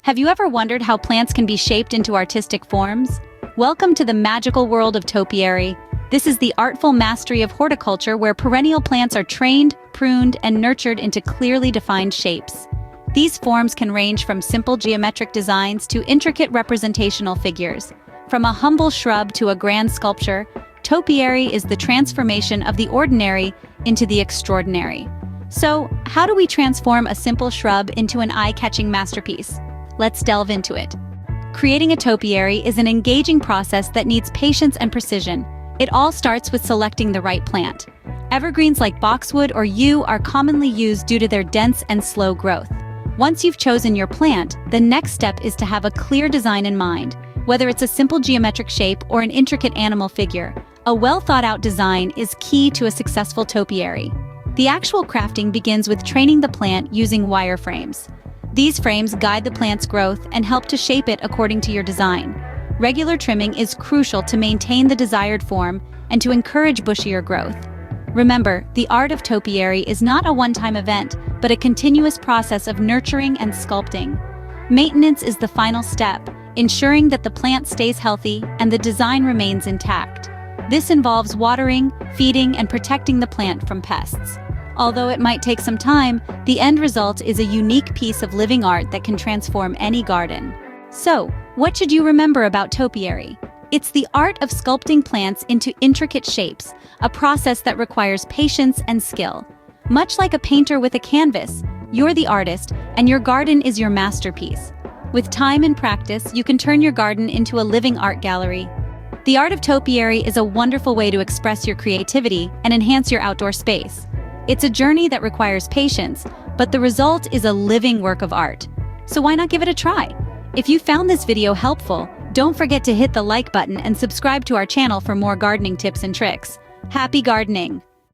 Have you ever wondered how plants can be shaped into artistic forms? Welcome to the magical world of topiary. This is the artful mastery of horticulture where perennial plants are trained, pruned, and nurtured into clearly defined shapes. These forms can range from simple geometric designs to intricate representational figures. From a humble shrub to a grand sculpture, topiary is the transformation of the ordinary into the extraordinary. So, how do we transform a simple shrub into an eye-catching masterpiece? Let's delve into it. Creating a topiary is an engaging process that needs patience and precision. It all starts with selecting the right plant. Evergreens like boxwood or yew are commonly used due to their dense and slow growth. Once you've chosen your plant, the next step is to have a clear design in mind. Whether it's a simple geometric shape or an intricate animal figure, a well-thought-out design is key to a successful topiary. The actual crafting begins with training the plant using wireframes. These frames guide the plant's growth and help to shape it according to your design. Regular trimming is crucial to maintain the desired form and to encourage bushier growth. Remember, the art of topiary is not a one-time event, but a continuous process of nurturing and sculpting. Maintenance is the final step, ensuring that the plant stays healthy and the design remains intact. This involves watering, feeding, and protecting the plant from pests. Although it might take some time, the end result is a unique piece of living art that can transform any garden. So, what should you remember about topiary? It's the art of sculpting plants into intricate shapes, a process that requires patience and skill. Much like a painter with a canvas, you're the artist, and your garden is your masterpiece. With time and practice, you can turn your garden into a living art gallery. The art of topiary is a wonderful way to express your creativity and enhance your outdoor space. It's a journey that requires patience, but the result is a living work of art. So why not give it a try? If you found this video helpful, don't forget to hit the like button and subscribe to our channel for more gardening tips and tricks. Happy gardening!